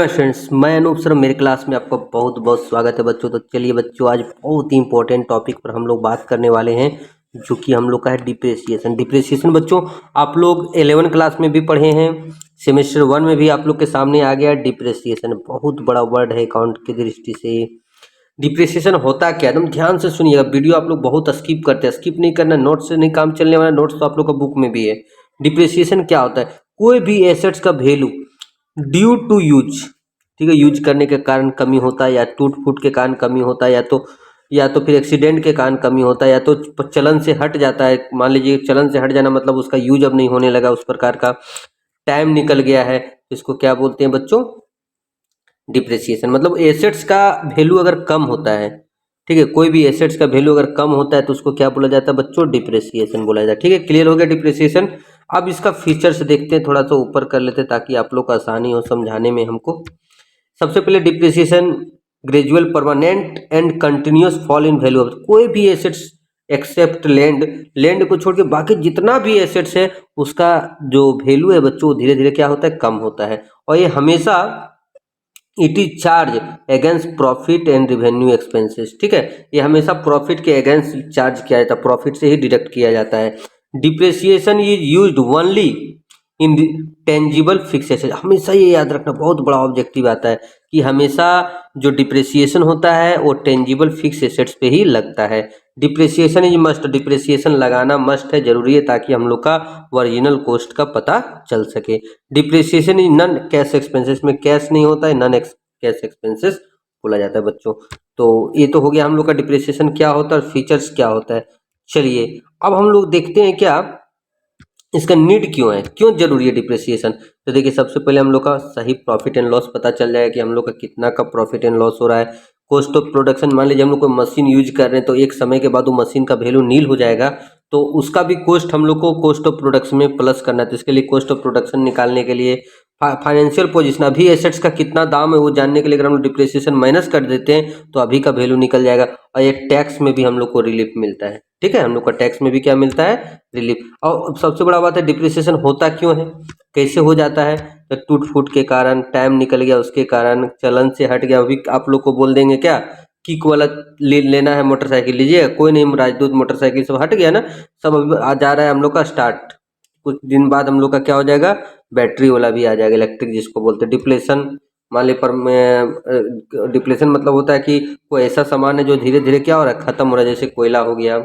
My friends, मैं Anoop sir. मेरे class में आपका बहुत बहुत स्वागत है बच्चों। तो चलिए बच्चों, आज बहुत ही इंपॉर्टेंट टॉपिक पर हम लोग बात करने वाले हैं, जो कि हम लोग का है डिप्रेशिएशन। डिप्रेशिएशन बच्चों, आप लोग 11 क्लास में भी पढ़े हैं, सेमेस्टर 1 में भी आप लोग के सामने आ गया। डिप्रेशिएशन बहुत बड़ा वर्ड है अकाउंट की दृष्टि से। डिप्रेशिएशन होता क्या, एकदम ध्यान से सुनिएगा। वीडियो आप लोग बहुत स्किप करते हैं, स्किप नहीं करना, नोट्स से नहीं काम चलने वाला। नोट्स तो आप लोग का बुक में भी है। डिप्रेशिएशन क्या होता है? कोई भी एसेट्स का वैल्यू ड्यू टू यूज, ठीक है, यूज करने के कारण कमी होता है, या टूट फूट के कारण कमी होता है, या तो फिर एक्सीडेंट के कारण कमी होता है, या तो चलन से हट जाता है। मान लीजिए चलन से हट जाना मतलब उसका यूज अब नहीं होने लगा, उस प्रकार का टाइम निकल गया है। इसको क्या बोलते हैं बच्चों? डिप्रेशिएशन। मतलब एसेट्स का वैल्यू अगर कम होता है, ठीक है, कोई भी एसेट्स का वैल्यू अगर कम होता है तो उसको क्या बोला जाता है बच्चों? डिप्रेशिएशन बोला जाता है। ठीक है, क्लियर हो गया डिप्रेशिएशन। अब इसका फीचर्स देखते हैं, थोड़ा सा ऊपर कर लेते हैं ताकि आप लोग को आसानी हो समझाने में हमको। सबसे पहले depreciation gradual, permanent and continuous fall in value of कोई भी एसेट्स एक्सेप्ट लैंड। लैंड को छोड़ के बाकी जितना भी एसेट्स है उसका जो वैल्यू है बच्चों धीरे धीरे क्या होता है? कम होता है। और ये हमेशा it is charge against profit and revenue expenses. ठीक है, ये हमेशा प्रॉफिट के अगेंस्ट चार्ज किया जाता है, प्रॉफिट से ही डिडक्ट किया जाता है। Depreciation is used only in tangible fixed asset. हमेशा ये याद रखना, बहुत बड़ा ऑब्जेक्टिव आता है कि हमेशा जो डिप्रेसिएशन होता है वो टेंजिबल फिक्स एसेट्स पे ही लगता है। डिप्रेसिएशन इज मस्ट, डिप्रेसिएशन लगाना मस्ट है, जरूरी है, ताकि हम लोग का ओरिजिनल कॉस्ट का पता चल सके। Depreciation is non cash expenses, में कैश नहीं होता है, नॉन कैश एक्सपेंसेस बोला जाता है बच्चों। तो ये तो हो गया हम लोग का डिप्रेसिएशन क्या होता है और फीचर्स क्या होता है। चलिए अब हम लोग देखते हैं क्या इसका नीड क्यों है, क्यों जरूरी है डिप्रेसिएशन। तो देखिए, सबसे पहले हम लोग का सही प्रॉफिट एंड लॉस पता चल जाएगा कि हम लोग का कितना का प्रॉफिट एंड लॉस हो रहा है। कॉस्ट ऑफ प्रोडक्शन, मान लीजिए हम लोग कोई मशीन यूज कर रहे हैं तो एक समय के बाद वो मशीन का वैल्यू नील हो जाएगा, तो उसका भी कॉस्ट हम लोग को कॉस्ट ऑफ प्रोडक्शन में प्लस करना है। तो इसके लिए कॉस्ट ऑफ प्रोडक्शन निकालने के लिए फाइनेंशियल पोजीशन, अभी एसेट्स का कितना दाम है वो जानने के लिए अगर हम लोग डिप्रेसिएशन माइनस कर देते हैं तो अभी का वैल्यू निकल जाएगा। और ये टैक्स में भी हम लोग को रिलीफ मिलता है। ठीक है, हम लोग का टैक्स में भी क्या मिलता है? रिलीफ। और सबसे बड़ा बात है डिप्रिसिएशन होता क्यों है, कैसे हो जाता है? तो टूट फूट के कारण, टाइम निकल गया उसके कारण, चलन से हट गया। अभी आप लोग को बोल देंगे क्या, किक वाला लेना है मोटरसाइकिल, लीजिए। कोई नहीं, राजदूत मोटरसाइकिल सब हट गया ना, सब अभी आ जा रहा है हम लोग का स्टार्ट। कुछ दिन बाद हम लोग का क्या हो जाएगा? बैटरी वाला भी आ जाएगा, इलेक्ट्रिक जिसको बोलते हैं। डिप्लेशन, मान ली पर डिप्लेशन मतलब होता है कि कोई ऐसा सामान है जो धीरे धीरे क्या हो रहा है? खत्म हो रहा है, जैसे कोयला हो गया,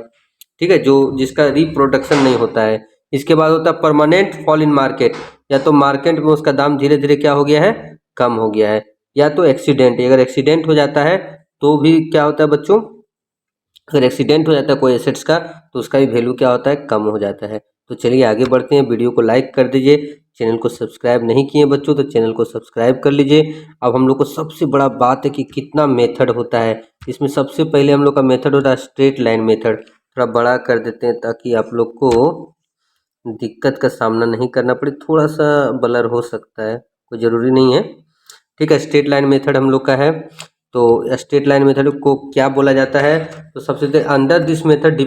ठीक है, जो जिसका रिप्रोडक्शन नहीं होता है। इसके बाद होता है परमानेंट फॉल इन मार्केट, या तो मार्केट में उसका दाम धीरे धीरे क्या हो गया है? कम हो गया है। या तो एक्सीडेंट, अगर एक्सीडेंट हो जाता है तो भी क्या होता है बच्चों? अगर एक्सीडेंट हो जाता है कोई एसेट्स का तो उसका भी वैल्यू क्या होता है? कम हो जाता है। तो चलिए आगे बढ़ते हैं, वीडियो को लाइक कर दीजिए। चैनल को सब्सक्राइब नहीं किए बच्चों तो चैनल को सब्सक्राइब कर लीजिए। अब हम लोग को सबसे बड़ा बात है कि कितना मेथड होता है इसमें। सबसे पहले हम लोग का मेथड होता है स्ट्रेट लाइन मेथड। थोड़ा बड़ा कर देते हैं ताकि आप लोग को दिक्कत का सामना नहीं करना पड़े। थोड़ा सा ब्लर हो सकता है, कोई ज़रूरी नहीं है। ठीक है, स्ट्रेट लाइन मेथड हम लोग का है। तो स्ट्रेट लाइन मेथड को क्या बोला जाता है? तो सबसे पहले under this method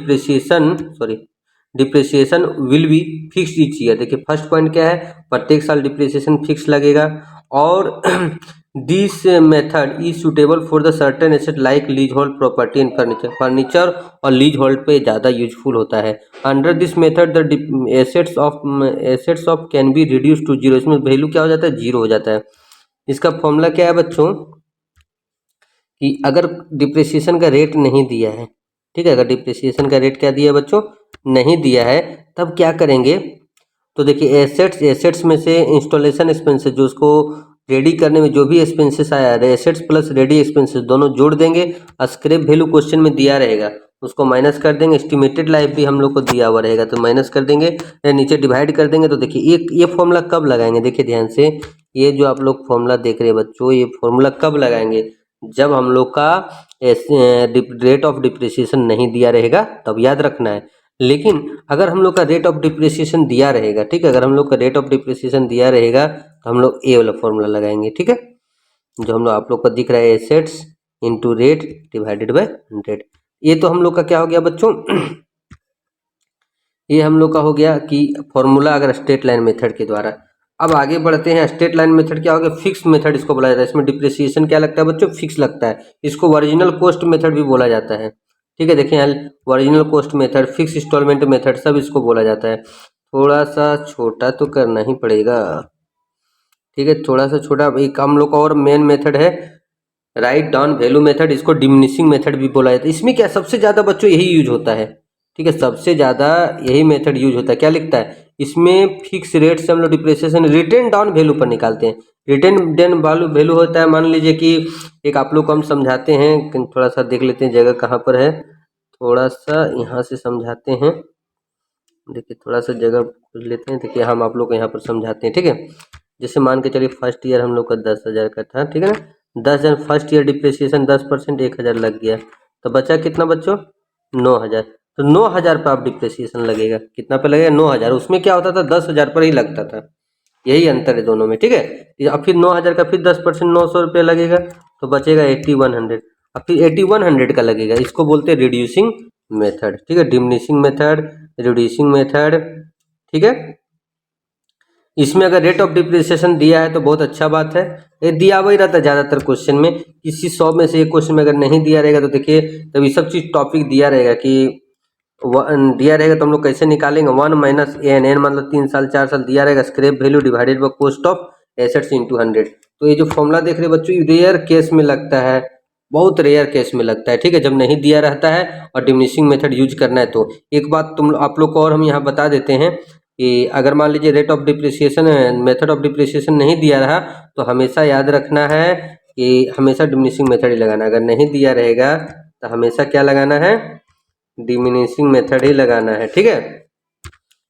depreciation will be fix each year. देखिए फर्स्ट पॉइंट क्या है, प्रत्येक साल डिप्रिसिएशन फिक्स लगेगा। और this method is suitable for the certain asset like lease hold property and furniture. Furniture और लीज होल्ड पे ज़्यादा यूजफुल होता है। Under this method the assets of can be reduce to zero. इसमें value क्या हो जाता है? जीरो हो जाता है। इसका फॉर्मूला क्या है बच्चों कि अगर डिप्रिसिएशन का रेट नहीं दिया है, ठीक है, अगर डिप्रिसिएशन का रेट क्या दिया है बच्चों? नहीं दिया है, तब क्या करेंगे? तो देखिए एसेट्स में से इंस्टॉलेशन एक्सपेंसेस, जो उसको रेडी करने में जो भी एक्सपेंसेस आया है, एसेट्स प्लस रेडी एक्सपेंसेस दोनों जोड़ देंगे। स्क्रैप वैल्यू क्वेश्चन में दिया रहेगा, उसको माइनस कर देंगे। एस्टिमेटेड लाइफ भी हम लोग को दिया हुआ रहेगा तो माइनस कर देंगे, नीचे डिवाइड कर देंगे। तो देखिए ये फॉर्मूला कब लगाएंगे? देखिए ध्यान से, ये जो आप लोग फॉर्मूला देख रहे हैं बच्चों, ये फॉर्मूला कब लगाएंगे? जब हम लोग का रेट ऑफ डिप्रिसिएशन नहीं दिया रहेगा तब याद रखना है। लेकिन अगर हम लोग का रेट ऑफ डिप्रिसिएशन दिया रहेगा, ठीक है, अगर हम लोग का रेट ऑफ डिप्रिसिएशन दिया रहेगा तो हम लोग ए वाला फॉर्मूला लगाएंगे। ठीक है, जो हम लोग आप लोग को दिख रहा है assets into rate divided by 100। ये तो हम लोग का क्या हो गया बच्चों? ये हम लोग का हो गया कि फॉर्मूला अगर स्ट्रेट लाइन मेथड के द्वारा। अब आगे बढ़ते हैं। स्ट्रेट लाइन मेथड क्या हो गया, फिक्स मेथड इसको बोला जाता है। इसमें डिप्रिसिएशन क्या लगता है बच्चों, फिक्स लगता है। इसको ओरिजिनल कॉस्ट मेथड भी बोला जाता है। ठीक है, देखिए यहाँ original cost method, fix installment method, सब इसको बोला जाता है। थोड़ा सा छोटा तो करना ही पड़ेगा, ठीक है, थोड़ा सा छोटा। एक हम लोग का और मेन मेथड है राइट डाउन वैल्यू मेथड, इसको डिमिनिशिंग मेथड भी बोला जाता है। इसमें क्या सबसे ज़्यादा बच्चों यही यूज होता है, ठीक है, सबसे ज़्यादा यही मेथड यूज होता है। क्या लिखता है इसमें, फिक्स रेट से हम लोग डिप्रिसिएशन रिटर्न डाउन वैल्यू पर निकालते हैं। रिटर्न डाउन वैल्यू होता है, मान लीजिए कि एक आप लोग को हम समझाते हैं, थोड़ा सा देख लेते हैं जगह कहाँ पर है, थोड़ा सा यहाँ से समझाते हैं। देखिए थोड़ा सा जगह खोज लेते हैं, देखिए हम आप लोग को यहाँ पर समझाते हैं, ठीक है। जैसे मान के चलिए फर्स्ट ईयर हम लोग का 10,000 का था, ठीक है ना, 10,000 फर्स्ट ईयर डिप्रिसिएशन 10%, 1,000 लग गया, तो बचा कितना बच्चों, 9,000। तो 9,000 पर आप डिप्रिसिएशन लगेगा, कितना पे लगेगा, 9,000। उसमें क्या होता था 10,000 पर ही लगता था, यही अंतर है दोनों में, ठीक है। अब फिर 9,000 का फिर 10% 900 रुपये लगेगा, तो बचेगा 8100। अब फिर 8100 का लगेगा, इसको बोलते हैं रिड्यूसिंग मेथड, ठीक है, डिमिनिशिंग मेथड, रिड्यूसिंग मेथड, ठीक है। इसमें अगर रेट ऑफ डिप्रिसिएशन दिया है तो बहुत अच्छा बात है, ये दिया वही रहता है ज़्यादातर क्वेश्चन में। किसी 100 में से एक क्वेश्चन में अगर नहीं दिया रहेगा तो देखिए तब ये सब चीज़ टॉपिक दिया रहेगा कि दिया रहेगा तो हम लोग कैसे निकालेंगे, 1 माइनस एन, एन मतलब 3 साल 4 साल दिया रहेगा, scrap value divided by cost of assets into 100। तो ये जो फॉर्मूला देख रहे बच्चों, रेयर केस में लगता है, बहुत रेयर केस में लगता है, ठीक है, जब नहीं दिया रहता है और डिमिनिशिंग मेथड यूज करना है। तो एक बात आप लोग को और हम यहाँ बता देते हैं कि अगर मान लीजिए rate of depreciation, method of depreciation नहीं दिया रहा तो हमेशा याद रखना है कि हमेशा डिमिनिशिंग मेथड ही लगाना। अगर नहीं दिया रहेगा तो हमेशा क्या लगाना है, डिमिनिशिंग मेथड ही लगाना है, ठीक है।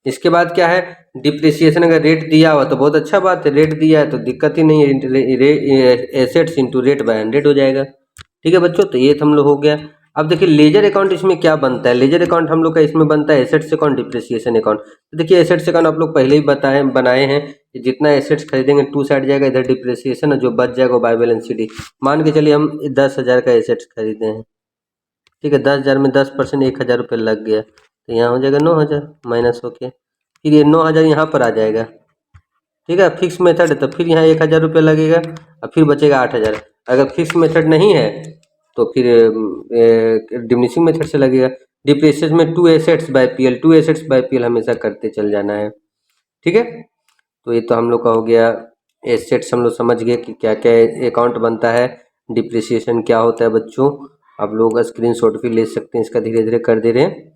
इसके बाद क्या है, डिप्रिसिएशन अगर रेट दिया हुआ तो बहुत अच्छा बात है, रेट दिया है तो दिक्कत ही नहीं है, एसेट्स इंटू रेट बाय 100 हो जाएगा, ठीक है बच्चों। तो ये तो हम लोग हो गया। अब देखिए लेजर अकाउंट इसमें क्या बनता है, लेजर अकाउंट हम लोग का इसमें बनता है एसेट्स अकाउंट, डिप्रिसिएशन अकाउंट। तो देखिए एसेट्स अकाउंट आप लोग पहले ही बनाए हैं कि जितना एसेट्स खरीदेंगे टू साइड जाएगा, इधर डिप्रिसिएशन, और जो बच जाएगा बाय बैलेंस शीट। मान के चलिए हम 10,000 का एसेट्स खरीदे हैं, ठीक है, 10,000 में 10% 1,000 रुपये लग गया, तो यहाँ हो जाएगा 9,000 माइनस होके, फिर ये 9,000 यहाँ पर आ जाएगा, ठीक है। फिक्स मेथड है तो फिर यहाँ 1,000 रुपये लगेगा और फिर बचेगा 8,000। अगर फिक्स मेथड नहीं है तो फिर डिमिनिशिंग मेथड से लगेगा। डिप्रिसिएशन में 2 assets bye PL, 2 assets bye PL हमेशा करते चल जाना है, ठीक है। तो ये तो हम लोग का हो गया, एसेट्स हम लोग समझ गए कि क्या क्या अकाउंट बनता है, डिप्रिसिएशन क्या होता है बच्चों। आप लोग स्क्रीनशॉट भी ले सकते हैं, इसका धीरे धीरे कर दे रहे हैं,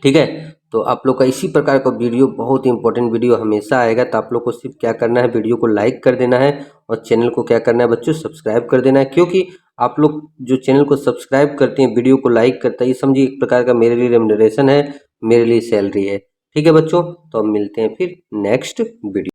ठीक है। तो आप लोग का इसी प्रकार का वीडियो, बहुत ही इंपॉर्टेंट वीडियो हमेशा आएगा। तो आप लोग को सिर्फ क्या करना है, वीडियो को लाइक कर देना है और चैनल को क्या करना है बच्चों, सब्सक्राइब कर देना है। क्योंकि आप लोग जो चैनल को सब्सक्राइब करते हैं, वीडियो को लाइक करते हैं, ये समझिए एक प्रकार का मेरे लिए रेम्युनरेशन है, मेरे लिए सैलरी है, ठीक है बच्चों। तो अब मिलते हैं फिर नेक्स्ट वीडियो।